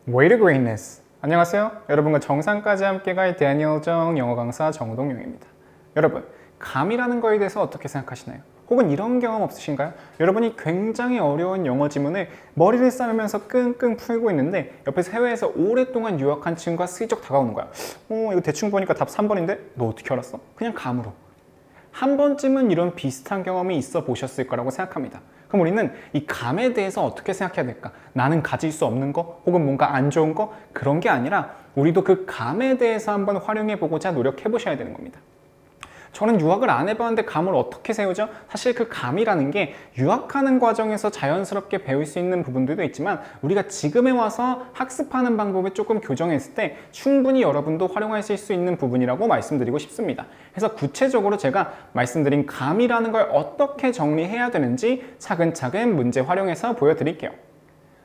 Way to Greatness. 안녕하세요. 여러분과 정상까지 함께 갈 데니얼 정 영어 강사 정동용입니다. 여러분, 감이라는 거에 대해서 어떻게 생각하시나요? 혹은 이런 경험 없으신가요? 여러분이 굉장히 어려운 영어 지문을 머리를 싸매면서 끙끙 풀고 있는데 옆에서 해외에서 오랫동안 유학한 친구가 슬쩍 다가오는 거야. 이거 대충 보니까 답 3번인데 너 어떻게 알았어? 그냥 감으로. 한 번쯤은 이런 비슷한 경험이 있어 보셨을 거라고 생각합니다. 그럼 우리는 이 감에 대해서 어떻게 생각해야 될까? 나는 가질 수 없는 거? 혹은 뭔가 안 좋은 거? 그런 게 아니라 우리도 그 감에 대해서 한번 활용해 보고자 노력해 보셔야 되는 겁니다. 저는 유학을 안 해봤는데 감을 어떻게 세우죠? 사실 그 감이라는 게 유학하는 과정에서 자연스럽게 배울 수 있는 부분들도 있지만 우리가 지금에 와서 학습하는 방법을 조금 교정했을 때 충분히 여러분도 활용하실 수 있는 부분이라고 말씀드리고 싶습니다. 그래서 구체적으로 제가 말씀드린 감이라는 걸 어떻게 정리해야 되는지 차근차근 문제 활용해서 보여드릴게요.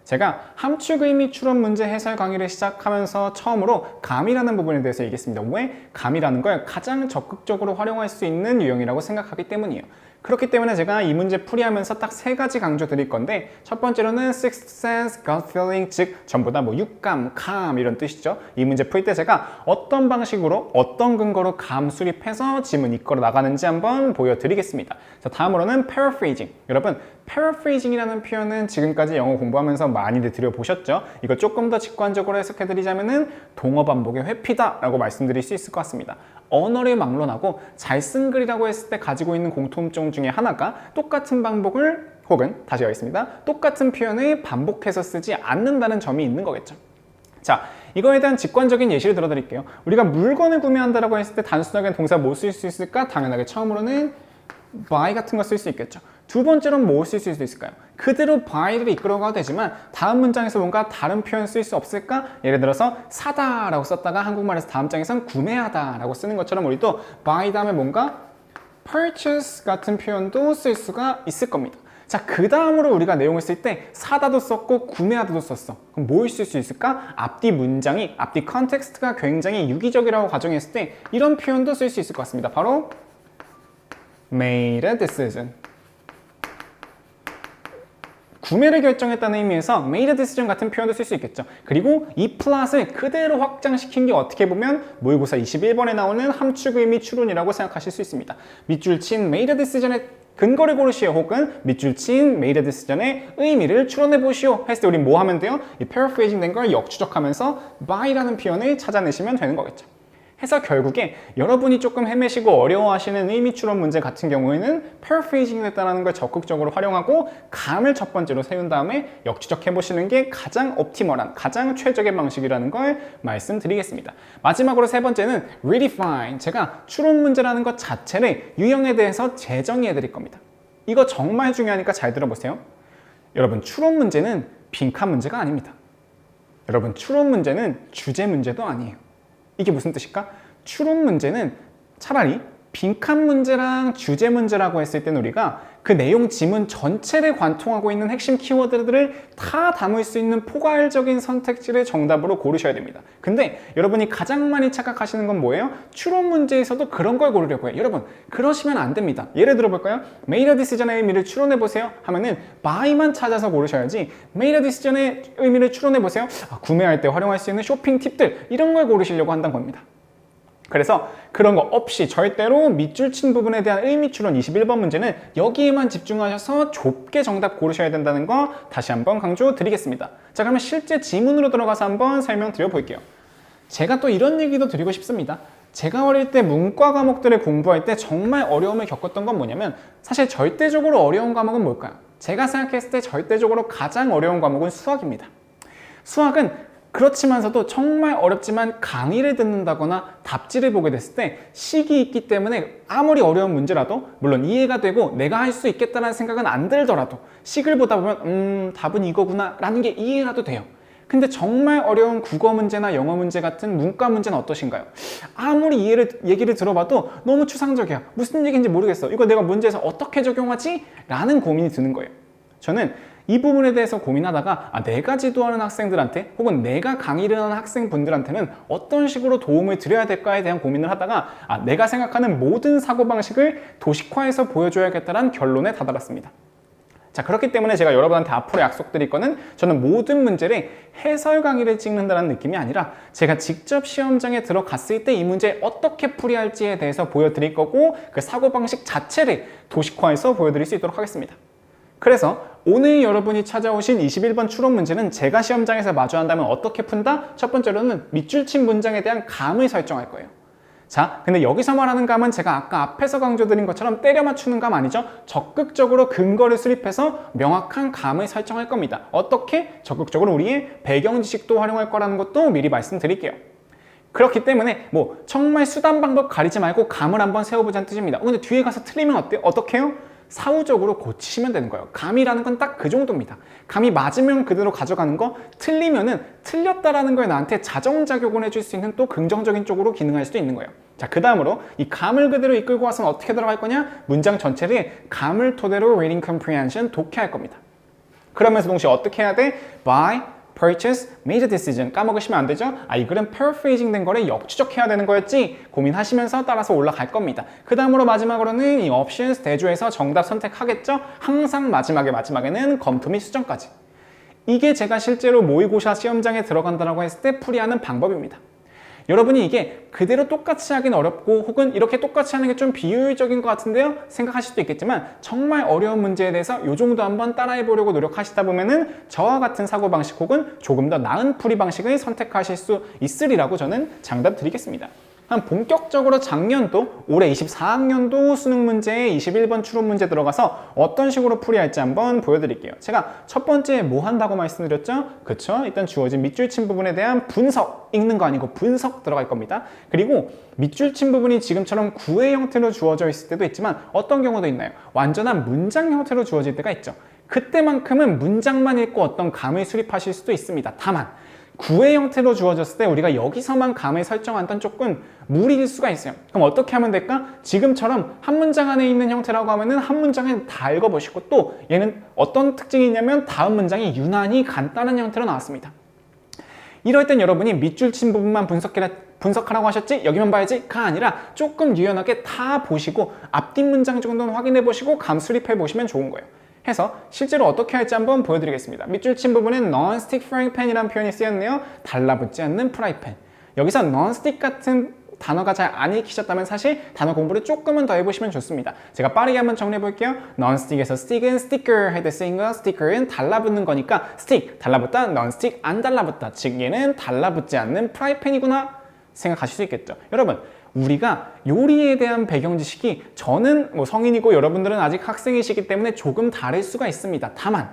제가 함축 의미 추론 문제 해설 강의를 시작하면서 처음으로 감이라는 부분에 대해서 얘기했습니다. 왜? 감이라는 걸 가장 적극적으로 활용할 수 있는 유형이라고 생각하기 때문이에요. 그렇기 때문에 제가 이 문제 풀이하면서 딱 세 가지 강조 드릴 건데 첫 번째로는 sixth sense, gut feeling, 즉 전부 다 육감, 감 이런 뜻이죠. 이 문제 풀 때 제가 어떤 방식으로 어떤 근거로 감 수립해서 지문 이끌어 나가는지 한번 보여드리겠습니다. 자, 다음으로는 paraphrasing. 여러분, paraphrasing이라는 표현은 지금까지 영어 공부하면서 많이들 들여보셨죠? 이거 조금 더 직관적으로 해석해드리자면은 동어 반복의 회피다 라고 말씀드릴 수 있을 것 같습니다. 언어를 막론하고 잘 쓴 글이라고 했을 때 가지고 있는 공통점 중에 하나가 똑같은 방법을 혹은 다시 하겠습니다. 똑같은 표현을 반복해서 쓰지 않는다는 점이 있는 거겠죠. 자, 이거에 대한 직관적인 예시를 들어드릴게요. 우리가 물건을 구매한다라고 했을 때 단순하게 동사 뭐 쓸 수 있을까? 당연하게 처음으로는 buy 같은 거 쓸 수 있겠죠. 두 번째로는 뭐 쓸 수 있을까요? 그대로 buy를 이끌어가도 되지만 다음 문장에서 뭔가 다른 표현 쓸 수 없을까? 예를 들어서 사다 라고 썼다가 한국말에서 다음 장에선 구매하다 라고 쓰는 것처럼 우리도 buy 다음에 뭔가 purchase 같은 표현도 쓸 수가 있을 겁니다. 자, 그 다음으로 우리가 내용을 쓸 때 사다도 썼고 구매하다도 썼어. 그럼 뭘 쓸 수 있을까? 앞뒤 문장이, 앞뒤 컨텍스트가 굉장히 유기적이라고 가정했을 때 이런 표현도 쓸 수 있을 것 같습니다. 바로 made a decision. 구매를 결정했다는 의미에서 made a decision 같은 표현도 쓸 수 있겠죠. 그리고 이 플랫을 그대로 확장시킨 게 어떻게 보면 모의고사 21번에 나오는 함축 의미 추론이라고 생각하실 수 있습니다. 밑줄 친 made a decision의 근거를 고르시오 혹은 밑줄 친 made a decision의 의미를 추론해 보시오 했을 때 우리 뭐 하면 돼요? 이 paraphrasing 된 걸 역추적하면서 by라는 표현을 찾아내시면 되는 거겠죠. 해서 결국에 여러분이 조금 헤매시고 어려워하시는 의미 추론 문제 같은 경우에는 paraphrasing이 됐다는 걸 적극적으로 활용하고 감을 첫 번째로 세운 다음에 역추적해 보시는 게 가장 옵티멀한, 가장 최적의 방식이라는 걸 말씀드리겠습니다. 마지막으로 세 번째는 redefine. 제가 추론 문제라는 것 자체를 유형에 대해서 재정의해 드릴 겁니다. 이거 정말 중요하니까 잘 들어보세요. 여러분, 추론 문제는 빈칸 문제가 아닙니다. 여러분, 추론 문제는 주제 문제도 아니에요. 이게 무슨 뜻일까? 추론 문제는 차라리 빈칸 문제랑 주제 문제라고 했을 때는 우리가 그 내용 지문 전체를 관통하고 있는 핵심 키워드들을 다 담을 수 있는 포괄적인 선택지를 정답으로 고르셔야 됩니다. 근데 여러분이 가장 많이 착각하시는 건 뭐예요? 추론 문제에서도 그런 걸 고르려고 해요. 여러분, 그러시면 안 됩니다. 예를 들어볼까요? made a decision의 의미를 추론해보세요 하면은 by만 찾아서 고르셔야지 made a decision의 의미를 추론해보세요. 구매할 때 활용할 수 있는 쇼핑 팁들 이런 걸 고르시려고 한다는 겁니다. 그래서 그런 거 없이 절대로 밑줄 친 부분에 대한 의미 추론 21번 문제는 여기에만 집중하셔서 좁게 정답 고르셔야 된다는 거 다시 한번 강조 드리겠습니다. 자, 그러면 실제 지문으로 들어가서 한번 설명드려 볼게요. 제가 또 이런 얘기도 드리고 싶습니다. 제가 어릴 때 문과 과목들을 공부할 때 정말 어려움을 겪었던 건 뭐냐면 사실 절대적으로 어려운 과목은 뭘까요? 제가 생각했을 때 절대적으로 가장 어려운 과목은 수학입니다. 수학은 그렇지만서도 정말 어렵지만 강의를 듣는다거나 답지를 보게 됐을 때 식이 있기 때문에 아무리 어려운 문제라도 물론 이해가 되고 내가 할 수 있겠다는 생각은 안 들더라도 식을 보다 보면 답은 이거구나 라는 게 이해라도 돼요. 근데 정말 어려운 국어 문제나 영어 문제 같은 문과 문제는 어떠신가요? 아무리 얘기를 들어봐도 너무 추상적이야. 무슨 얘기인지 모르겠어. 이거 내가 문제에서 어떻게 적용하지? 라는 고민이 드는 거예요. 저는 이 부분에 대해서 고민하다가 내가 지도하는 학생들한테 혹은 내가 강의를 하는 학생분들한테는 어떤 식으로 도움을 드려야 될까에 대한 고민을 하다가 내가 생각하는 모든 사고방식을 도식화해서 보여줘야겠다는 결론에 다다랐습니다. 자, 그렇기 때문에 제가 여러분한테 앞으로 약속드릴 거는 저는 모든 문제를 해설 강의를 찍는다는 느낌이 아니라 제가 직접 시험장에 들어갔을 때 이 문제 어떻게 풀이할지에 대해서 보여드릴 거고 그 사고방식 자체를 도식화해서 보여드릴 수 있도록 하겠습니다. 그래서 오늘 여러분이 찾아오신 21번 추론 문제는 제가 시험장에서 마주한다면 어떻게 푼다? 첫 번째로는 밑줄 친 문장에 대한 감을 설정할 거예요. 자, 근데 여기서 말하는 감은 제가 아까 앞에서 강조드린 것처럼 때려 맞추는 감 아니죠? 적극적으로 근거를 수립해서 명확한 감을 설정할 겁니다. 어떻게? 적극적으로 우리의 배경 지식도 활용할 거라는 것도 미리 말씀드릴게요. 그렇기 때문에 뭐 정말 수단 방법 가리지 말고 감을 한번 세워보자는 뜻입니다. 근데 뒤에 가서 틀리면 어때요? 어떻게 해요? 사후적으로 고치시면 되는 거예요. 감이라는 건 딱 그 정도입니다. 감이 맞으면 그대로 가져가는 거, 틀리면은 틀렸다라는 거에 나한테 자정작용을 해줄 수 있는 또 긍정적인 쪽으로 기능할 수도 있는 거예요. 자, 그 다음으로 이 감을 그대로 이끌고 와서는 어떻게 들어갈 거냐? 문장 전체를 감을 토대로 reading comprehension 독해할 겁니다. 그러면서 동시에 어떻게 해야 돼? By, purchase, made a decision. 까먹으시면 안 되죠? 아, 이 글은 paraphrasing 된 거를 역추적해야 되는 거였지? 고민하시면서 따라서 올라갈 겁니다. 그 다음으로 마지막으로는 이 options 대조해서 정답 선택하겠죠? 항상 마지막에는 검토 및 수정까지. 이게 제가 실제로 모의고사 시험장에 들어간다고 했을 때 풀이하는 방법입니다. 여러분이 이게 그대로 똑같이 하긴 어렵고 혹은 이렇게 똑같이 하는 게 좀 비효율적인 것 같은데요? 생각하실 수도 있겠지만 정말 어려운 문제에 대해서 이 정도 한번 따라해 보려고 노력하시다 보면은 저와 같은 사고방식 혹은 조금 더 나은 풀이 방식을 선택하실 수 있으리라고 저는 장담 드리겠습니다. 본격적으로 작년도 올해 24학년도 수능 문제에 21번 추론 문제 들어가서 어떤 식으로 풀이할지 한번 보여드릴게요. 제가 첫 번째 뭐 한다고 말씀드렸죠? 그쵸? 일단 주어진 밑줄 친 부분에 대한 분석, 읽는 거 아니고 분석 들어갈 겁니다. 그리고 밑줄 친 부분이 지금처럼 구의 형태로 주어져 있을 때도 있지만 어떤 경우도 있나요? 완전한 문장 형태로 주어질 때가 있죠. 그때만큼은 문장만 읽고 어떤 감을 수립하실 수도 있습니다. 다만 구의 형태로 주어졌을 때 우리가 여기서만 감을 설정한다는 조금 무리일 수가 있어요. 그럼 어떻게 하면 될까? 지금처럼 한 문장 안에 있는 형태라고 하면은 한 문장에 다 읽어보시고 또 얘는 어떤 특징이 있냐면 다음 문장이 유난히 간단한 형태로 나왔습니다. 이럴 땐 여러분이 밑줄 친 부분만 분석하라고 하셨지? 여기만 봐야지?가 아니라 조금 유연하게 다 보시고 앞뒷 문장 정도는 확인해 보시고 감 수립해 보시면 좋은 거예요. 해서 실제로 어떻게 할지 한번 보여드리겠습니다. 밑줄 친 부분은 non-stick frying pan이라는 표현이 쓰였네요. 달라붙지 않는 프라이팬. 여기서 non-stick 같은 단어가 잘 안 익히셨다면 사실 단어 공부를 조금은 더 해보시면 좋습니다. 제가 빠르게 한번 정리해 볼게요. non-stick에서 stick은 sticker 할 때 쓰인 거, sticker은 달라붙는 거니까 stick, 달라붙다, non-stick, 안 달라붙다. 즉 얘는 달라붙지 않는 프라이팬이구나 생각하실 수 있겠죠. 여러분, 우리가 요리에 대한 배경 지식이 저는 뭐 성인이고 여러분들은 아직 학생이시기 때문에 조금 다를 수가 있습니다. 다만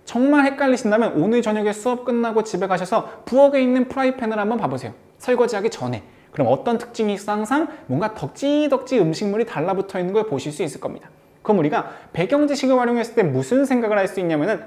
정말 헷갈리신다면 오늘 저녁에 수업 끝나고 집에 가셔서 부엌에 있는 프라이팬을 한번 봐보세요. 설거지하기 전에. 그럼 어떤 특징이 있어? 항상 뭔가 덕지덕지 음식물이 달라붙어 있는 걸 보실 수 있을 겁니다. 그럼 우리가 배경 지식을 활용했을 때 무슨 생각을 할 수 있냐면은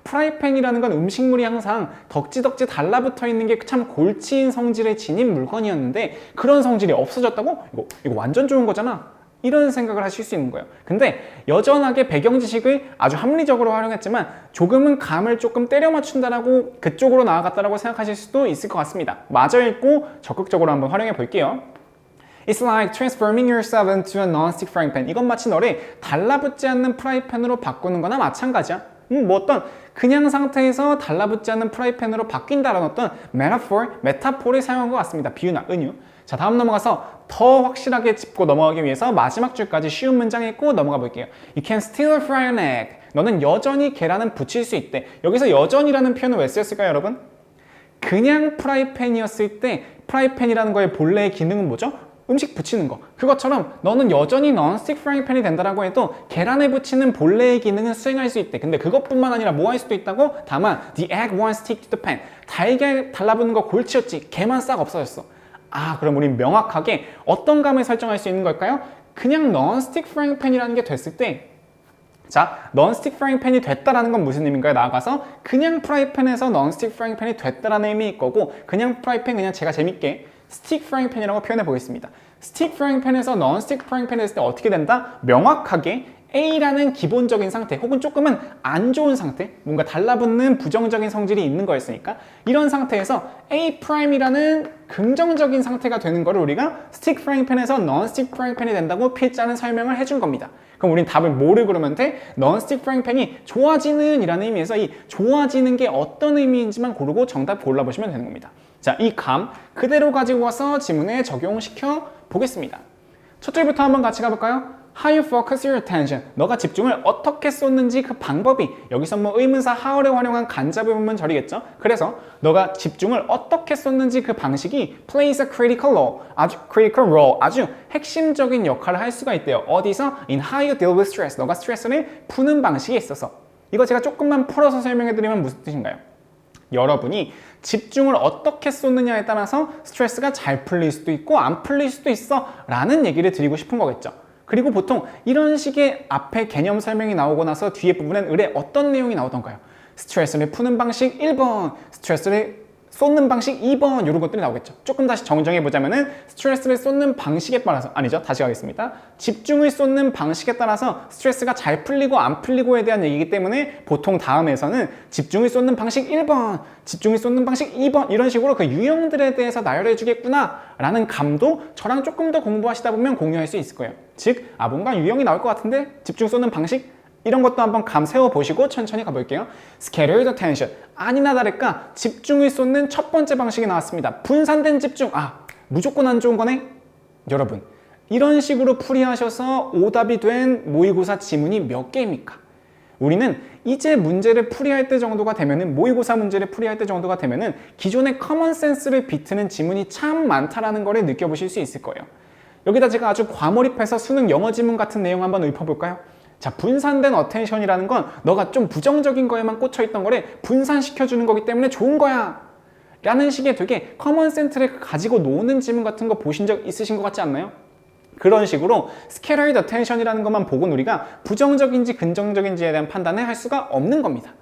프라이팬이라는 건 음식물이 항상 덕지덕지 달라붙어 있는 게 참 골치인 성질을 지닌 물건이었는데 그런 성질이 없어졌다고? 이거 완전 좋은 거잖아. 이런 생각을 하실 수 있는 거예요. 근데 여전하게 배경 지식을 아주 합리적으로 활용했지만 조금은 감을 조금 때려 맞춘다라고 그쪽으로 나아갔다라고 생각하실 수도 있을 것 같습니다. 마저 읽고 적극적으로 한번 활용해 볼게요. It's like transforming yourself into a non-stick frying pan. 이건 마치 너를 달라붙지 않는 프라이팬으로 바꾸는 거나 마찬가지야. 뭐 어떤 그냥 상태에서 달라붙지 않는 프라이팬으로 바뀐다라는 어떤 메타포를 사용한 것 같습니다. 비유나 은유. 자, 다음 넘어가서 더 확실하게 짚고 넘어가기 위해서 마지막 줄까지 쉬운 문장 읽고 넘어가 볼게요. You can still fry an egg. 너는 여전히 계란은 부칠 수 있대. 여기서 여전이라는 표현은 왜 쓰였을까요, 여러분? 그냥 프라이팬이었을 때 프라이팬이라는 거의 본래의 기능은 뭐죠? 음식 붙이는 거. 그것처럼 너는 여전히 non-stick frying pan이 된다라고 해도 계란에 붙이는 본래의 기능은 수행할 수 있대. 근데 그것뿐만 아니라 뭐 할 수도 있다고? 다만 the egg won't stick to the pan. 달걀 달라붙는 거 골치였지. 걔만 싹 없어졌어. 그럼 우린 명확하게 어떤 감을 설정할 수 있는 걸까요? 그냥 non-stick frying pan이라는 게 됐을 때 non-stick frying pan이 됐다라는 건 무슨 의미인가요? 나아가서 그냥 프라이팬에서 non-stick frying pan이 됐다라는 의미일 거고 그냥 프라이팬 그냥 제가 재밌게 스틱 프라이ing 팬이라고 표현해 보겠습니다. 스틱 프라이ing 팬에서 non-stick 프라이ing 팬이 됐을 때 어떻게 된다? 명확하게 A라는 기본적인 상태 혹은 조금은 안 좋은 상태, 뭔가 달라붙는 부정적인 성질이 있는 거였으니까 이런 상태에서 A'이라는 긍정적인 상태가 되는 거를 우리가 스틱 프라이팬에서 non-stick 프라이팬이 된다고 필자는 설명을 해준 겁니다. 그럼 우린 답을 뭐를 그러면 돼? non-stick 프라이팬이 좋아지는 이라는 의미에서 이 좋아지는 게 어떤 의미인지만 고르고 정답 골라보시면 되는 겁니다. 자, 이 감 그대로 가지고 와서 지문에 적용시켜 보겠습니다. 첫 줄부터 한번 같이 가볼까요? How you focus your attention. 너가 집중을 어떻게 쏟는지 그 방법이 여기서 뭐 의문사 how를 활용한 간접 의문문 절이겠죠. 그래서 너가 집중을 어떻게 쏟는지 그 방식이 plays a critical role, 아주 핵심적인 역할을 할 수가 있대요. 어디서? In how you deal with stress. 너가 스트레스를 푸는 방식에 있어서. 이거 제가 조금만 풀어서 설명해 드리면 무슨 뜻인가요? 여러분이 집중을 어떻게 쏟느냐에 따라서 스트레스가 잘 풀릴 수도 있고 안 풀릴 수도 있어 라는 얘기를 드리고 싶은 거겠죠. 그리고 보통 이런 식의 앞에 개념 설명이 나오고 나서 뒤에 부분엔 을에 어떤 내용이 나오던가요? 스트레스를 푸는 방식 1번, 스트레스를 쏟는 방식 2번 이런 것들이 나오겠죠. 조금 다시 정정해 보자면은 스트레스를 쏟는 방식에 따라서 아니죠. 다시 가겠습니다. 집중을 쏟는 방식에 따라서 스트레스가 잘 풀리고 안 풀리고에 대한 얘기이기 때문에 보통 다음에서는 집중을 쏟는 방식 1번, 집중을 쏟는 방식 2번 이런 식으로 그 유형들에 대해서 나열해 주겠구나 라는 감도 저랑 조금 더 공부하시다 보면 공유할 수 있을 거예요. 즉, 뭔가 유형이 나올 것 같은데 집중 쏟는 방식 이런 것도 한번 감 세워보시고 천천히 가볼게요. Scattered attention. 아니나 다를까 집중을 쏟는 첫 번째 방식이 나왔습니다. 분산된 집중. 무조건 안 좋은 거네? 여러분, 이런 식으로 풀이하셔서 오답이 된 모의고사 지문이 몇 개입니까? 우리는 이제 문제를 풀이할 때 정도가 되면은 모의고사 문제를 풀이할 때 정도가 되면은 기존의 커먼센스를 비트는 지문이 참 많다라는 거를 느껴보실 수 있을 거예요. 여기다 제가 아주 과몰입해서 수능 영어 지문 같은 내용 한번 읊어볼까요? 자, 분산된 어텐션이라는 건 너가 좀 부정적인 거에만 꽂혀있던 거를 분산시켜주는 거기 때문에 좋은 거야 라는 식의 되게 커먼센스를 가지고 노는 지문 같은 거 보신 적 있으신 것 같지 않나요? 그런 식으로 scattered attention이라는 것만 보고는 우리가 부정적인지 긍정적인지에 대한 판단을 할 수가 없는 겁니다.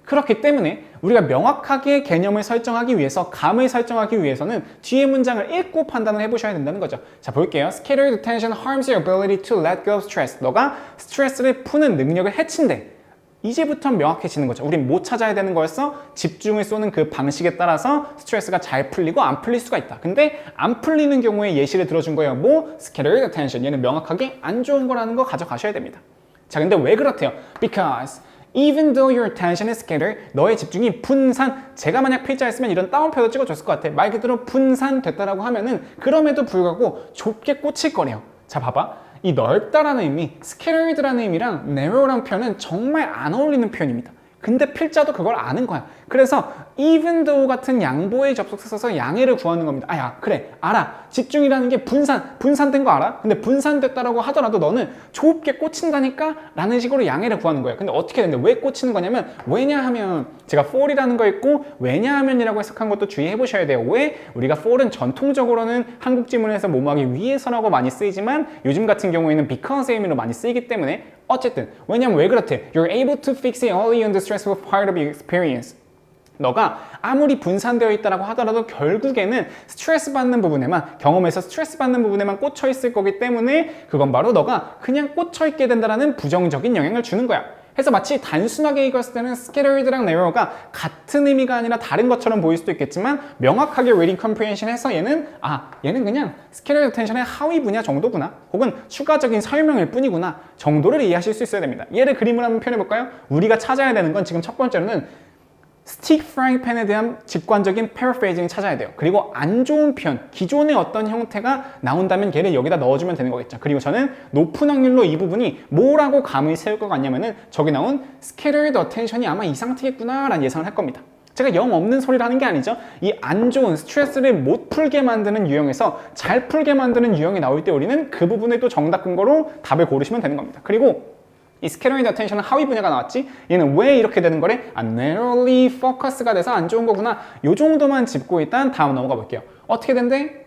그렇기 때문에 우리가 명확하게 개념을 설정하기 위해서 감을 설정하기 위해서는 뒤에 문장을 읽고 판단을 해보셔야 된다는 거죠. 자, 볼게요. Scattered attention harms your ability to let go of stress. 너가 스트레스를 푸는 능력을 해친대. 이제부터 명확해지는 거죠. 우린 뭐 찾아야 되는 거였어? 집중을 쏘는 그 방식에 따라서 스트레스가 잘 풀리고 안 풀릴 수가 있다. 근데 안 풀리는 경우에 예시를 들어준 거예요. 뭐? Scattered attention. 얘는 명확하게 안 좋은 거라는 거 가져가셔야 됩니다. 자, 근데 왜 그렇대요? Because even though your attention is scattered, 너의 집중이 분산, 제가 만약 필자였으면 이런 따옴표도 찍어줬을 것 같아. 말 그대로 분산됐다라고 하면은 그럼에도 불구하고 좁게 꽂힐 거래요. 자, 봐봐. 이 넓다라는 의미, scattered라는 의미랑 narrow라는 표현은 정말 안 어울리는 표현입니다. 근데 필자도 그걸 아는 거야. 그래서 even though 같은 양보의 접속사 써서 양해를 구하는 겁니다. 야, 그래, 알아. 집중이라는 게 분산된 거 알아? 근데 분산됐다라고 하더라도 너는 좁게 꽂힌다니까? 라는 식으로 양해를 구하는 거예요. 근데 어떻게 되는데 왜 꽂히는 거냐면 왜냐하면 제가 for이라는 거 있고 왜냐하면이라고 해석한 것도 주의해 보셔야 돼요. 왜? 우리가 for은 전통적으로는 한국 지문에서 뭐뭐하기 위해서라고 많이 쓰이지만 요즘 같은 경우에는 because 의미로 많이 쓰이기 때문에 어쨌든 왜냐면 왜 그렇대? You're able to fix it only on the stressful part of your experience. 너가 아무리 분산되어 있다고 하더라도 결국에는 스트레스 받는 부분에만 경험에서 스트레스 받는 부분에만 꽂혀 있을 거기 때문에 그건 바로 너가 그냥 꽂혀 있게 된다는 부정적인 영향을 주는 거야. 해서 마치 단순하게 읽었을 때는 scattered랑 narrow가 같은 의미가 아니라 다른 것처럼 보일 수도 있겠지만 명확하게 reading comprehension 해서 얘는 그냥 scattered attention의 하위 분야 정도구나 혹은 추가적인 설명일 뿐이구나 정도를 이해하실 수 있어야 됩니다. 얘를 그림을 한번 표현해볼까요? 우리가 찾아야 되는 건 지금 첫 번째로는 스틱 프라이팬에 대한 직관적인 paraphrasing 찾아야 돼요. 그리고 안 좋은 표현, 기존의 어떤 형태가 나온다면 걔를 여기다 넣어주면 되는 거겠죠. 그리고 저는 높은 확률로 이 부분이 뭐라고 감을 세울 것 같냐면은 저기 나온 scattered attention이 아마 이 상태겠구나 라는 예상을 할 겁니다. 제가 영 없는 소리를 하는 게 아니죠. 이 안 좋은 스트레스를 못 풀게 만드는 유형에서 잘 풀게 만드는 유형이 나올 때 우리는 그 부분을 또 정답 근거로 답을 고르시면 되는 겁니다. 그리고 이 scattered attention은 하위 분야가 나왔지? 얘는 왜 이렇게 되는 거래? narrowly focus가 돼서 안 좋은 거구나. 요 정도만 짚고 일단 다음 넘어가 볼게요. 어떻게 된대?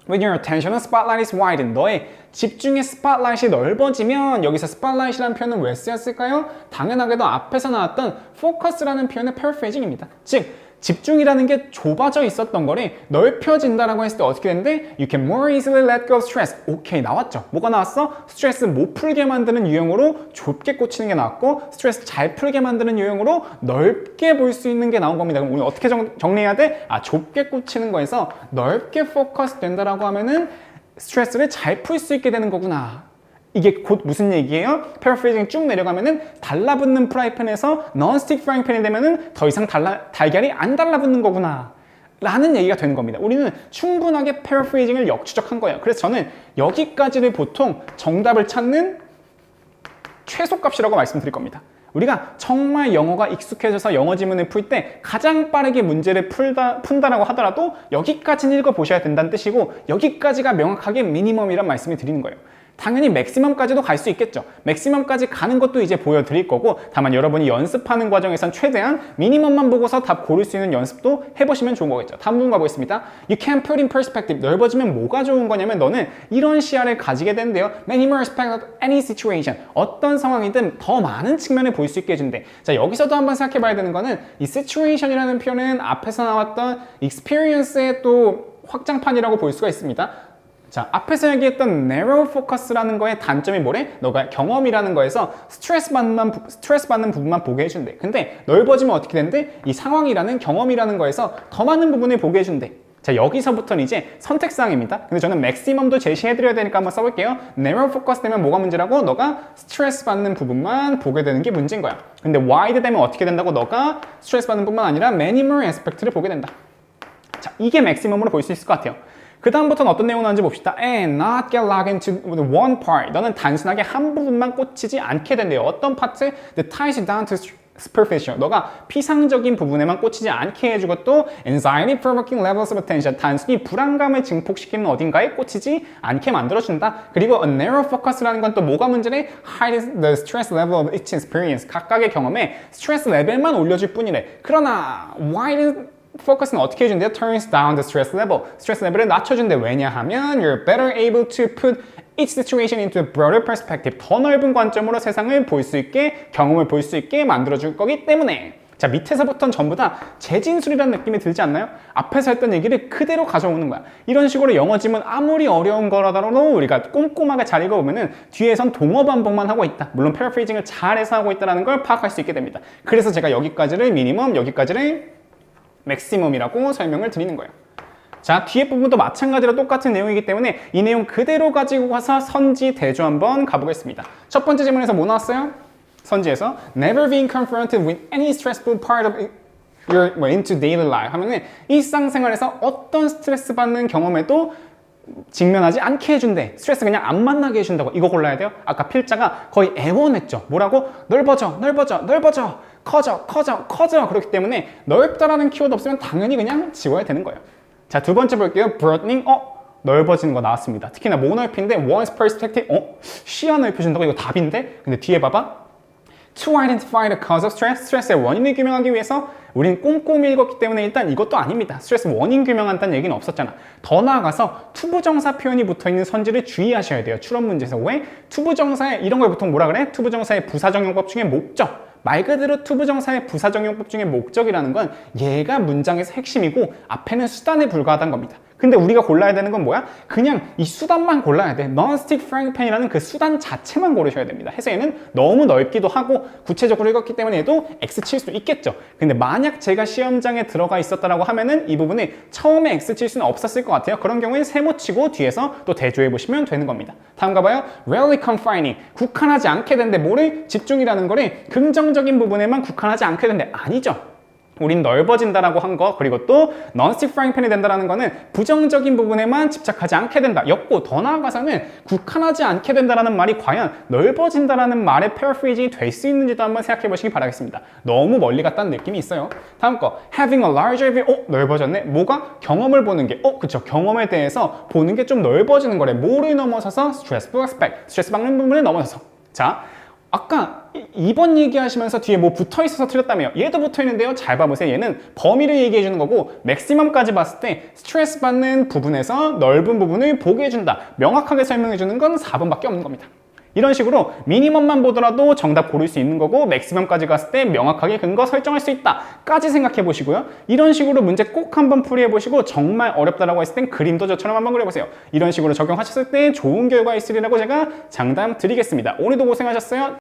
When your attentional spotlight is widened. 너의 집중의 스팟라이트이 넓어지면 여기서 spotlight이라는 표현은 왜 쓰였을까요? 당연하게도 앞에서 나왔던 focus라는 표현의 paraphrasing입니다. 즉, 집중이라는 게 좁아져 있었던 거를 넓혀진다라고 했을 때 어떻게 되는데 You can more easily let go of stress. 오케이, 나왔죠. 뭐가 나왔어? 스트레스 못 풀게 만드는 유형으로 좁게 꽂히는 게 나왔고 스트레스 잘 풀게 만드는 유형으로 넓게 볼 수 있는 게 나온 겁니다. 그럼 오늘 어떻게 정리해야 돼? 좁게 꽂히는 거에서 넓게 포커스 된다라고 하면은 스트레스를 잘 풀 수 있게 되는 거구나. 이게 곧 무슨 얘기예요? 패러프레이징 쭉 내려가면은 달라붙는 프라이팬에서 non-stick 프라이팬이 되면은 더 이상 달걀이 안 달라붙는 거구나 라는 얘기가 되는 겁니다. 우리는 충분하게 패러프레이징을 역추적한 거예요. 그래서 저는 여기까지를 보통 정답을 찾는 최소값이라고 말씀드릴 겁니다. 우리가 정말 영어가 익숙해져서 영어 지문을 풀 때 가장 빠르게 문제를 푼다라고 하더라도 여기까지는 읽어보셔야 된다는 뜻이고 여기까지가 명확하게 미니멈이란 말씀을 드리는 거예요. 당연히 맥시멈까지도 갈 수 있겠죠. 맥시멈까지 가는 것도 이제 보여드릴 거고 다만 여러분이 연습하는 과정에선 최대한 미니멈만 보고서 답 고를 수 있는 연습도 해보시면 좋은 거겠죠. 다음 부분 가보겠습니다. You can put in perspective. 넓어지면 뭐가 좋은 거냐면 너는 이런 시야를 가지게 된대요. Many more perspective of any situation. 어떤 상황이든 더 많은 측면을 볼 수 있게 해준대. 자, 여기서도 한번 생각해 봐야 되는 거는 이 situation이라는 표현은 앞에서 나왔던 experience의 또 확장판이라고 볼 수가 있습니다. 자, 앞에서 얘기했던 narrow focus라는 거의 단점이 뭐래? 너가 경험이라는 거에서 스트레스 받는 부분만 보게 해준대. 근데 넓어지면 어떻게 된대? 이 상황이라는 경험이라는 거에서 더 많은 부분을 보게 해준대. 자, 여기서부터는 이제 선택사항입니다. 근데 저는 맥시멈도 제시해드려야 되니까 한번 써볼게요. narrow focus 되면 뭐가 문제라고? 너가 스트레스 받는 부분만 보게 되는 게 문제인 거야. 근데 wide 되면 어떻게 된다고? 너가 스트레스 받는 뿐만 아니라 many more aspect를 보게 된다. 자, 이게 맥시멈으로 볼 수 있을 것 같아요. 그 다음부터는 어떤 내용이 나오는지 봅시다. And not get locked into one part. 너는 단순하게 한 부분만 꽂히지 않게 된대요. 어떤 파트? That ties you down to superficial. 너가 피상적인 부분에만 꽂히지 않게 해주고 또 anxiety provoking levels of attention. 단순히 불안감을 증폭시키는 어딘가에 꽂히지 않게 만들어준다. 그리고 a narrow focus라는 건 또 뭐가 문제래? Hide the stress level of each experience. 각각의 경험에 스트레스 레벨만 올려줄 뿐이래. 그러나 wide 포커스는 어떻게 해준대요? Turns down the stress level. 스트레스 레벨을 낮춰준대. 왜냐하면 you're better able to put each situation into a broader perspective. 더 넓은 관점으로 세상을 볼 수 있게, 경험을 볼 수 있게 만들어줄 거기 때문에. 자, 밑에서부터는 전부 다 재진술이라는 느낌이 들지 않나요? 앞에서 했던 얘기를 그대로 가져오는 거야. 이런 식으로 영어 지문 아무리 어려운 거라도 우리가 꼼꼼하게 잘 읽어보면은 뒤에선 동어 반복만 하고 있다. 물론 패러프레이징을 잘해서 하고 있다는 걸 파악할 수 있게 됩니다. 그래서 제가 여기까지를 미니멈, 여기까지를 맥시멈이라고 설명을 드리는 거예요. 자, 뒤에 부분도 마찬가지로 똑같은 내용이기 때문에 이 내용 그대로 가지고 가서 선지 대조 한번 가보겠습니다. 첫 번째 질문에서 뭐 나왔어요? 선지에서 Never being confronted with any stressful part of your into daily life 하면은 일상생활에서 어떤 스트레스 받는 경험에도 직면하지 않게 해준대. 스트레스 그냥 안 만나게 해준다고. 이거 골라야 돼요. 아까 필자가 거의 애원했죠. 뭐라고? 넓어져, 넓어져, 넓어져, 커져, 커져, 커져. 그렇기 때문에 넓다라는 키워드 없으면 당연히 그냥 지워야 되는 거예요. 자, 두 번째 볼게요. broadening. 넓어지는 거 나왔습니다. 특히나 뭐 넓힌데? one's perspective. 시야 넓혀준다고? 이거 답인데? 근데 뒤에 봐봐. To identify the cause of stress, 스트레스의 원인을 규명하기 위해서 우리는 꼼꼼히 읽었기 때문에 일단 이것도 아닙니다. 스트레스 원인 규명한다는 얘기는 없었잖아. 더 나아가서 투부정사 표현이 붙어있는 선지를 주의하셔야 돼요. 출원 문제에서. 왜? 투부정사에 이런 걸 보통 뭐라 그래? 투부정사의 부사적용법 중에 목적. 말 그대로 투부정사의 부사적용법 중에 목적이라는 건 얘가 문장에서 핵심이고 앞에는 수단에 불과하다는 겁니다. 근데 우리가 골라야 되는 건 뭐야? 그냥 이 수단만 골라야 돼. non-stick frying pan이라는 그 수단 자체만 고르셔야 됩니다. 해석에는 너무 넓기도 하고 구체적으로 읽었기 때문에 얘도 X 칠 수 있겠죠. 근데 만약 제가 시험장에 들어가 있었다라고 하면은 이 부분에 처음에 X 칠 수는 없었을 것 같아요. 그런 경우에 세모 치고 뒤에서 또 대조해 보시면 되는 겁니다. 다음 가봐요. rarely confining. 국한하지 않게 된대. 뭐를? 집중이라는 거를 긍정적인 부분에만 국한하지 않게 된대. 아니죠. 우린 넓어진다라고 한 거, 그리고 또 non-stick frying pan이 된다라는 거는 부정적인 부분에만 집착하지 않게 된다 였고, 더 나아가서는 국한하지 않게 된다라는 말이 과연 넓어진다라는 말의 paraphrasing이 될 수 있는지도 한번 생각해 보시기 바라겠습니다. 너무 멀리 갔다는 느낌이 있어요. 다음 거, having a larger view. 넓어졌네. 뭐가? 경험을 보는 게. 그쵸. 경험에 대해서 보는 게 좀 넓어지는 거래. 뭐를 넘어서서? stressful aspect. 스트레스 받는 부분을 넘어서서. 자, 아까 2번 얘기하시면서 뒤에 뭐 붙어있어서 틀렸다며요. 얘도 붙어있는데요. 잘 봐보세요. 얘는 범위를 얘기해주는 거고 맥시멈까지 봤을 때 스트레스 받는 부분에서 넓은 부분을 보게 해준다. 명확하게 설명해주는 건 4번밖에 없는 겁니다. 이런 식으로 미니멈만 보더라도 정답 고를 수 있는 거고 맥시멈까지 갔을 때 명확하게 근거 설정할 수 있다 까지 생각해 보시고요. 이런 식으로 문제 꼭 한번 풀이해 보시고 정말 어렵다라고 했을 땐 그림도 저처럼 한번 그려보세요. 이런 식으로 적용하셨을 때 좋은 결과 있으리라고 제가 장담 드리겠습니다. 오늘도 고생하셨어요.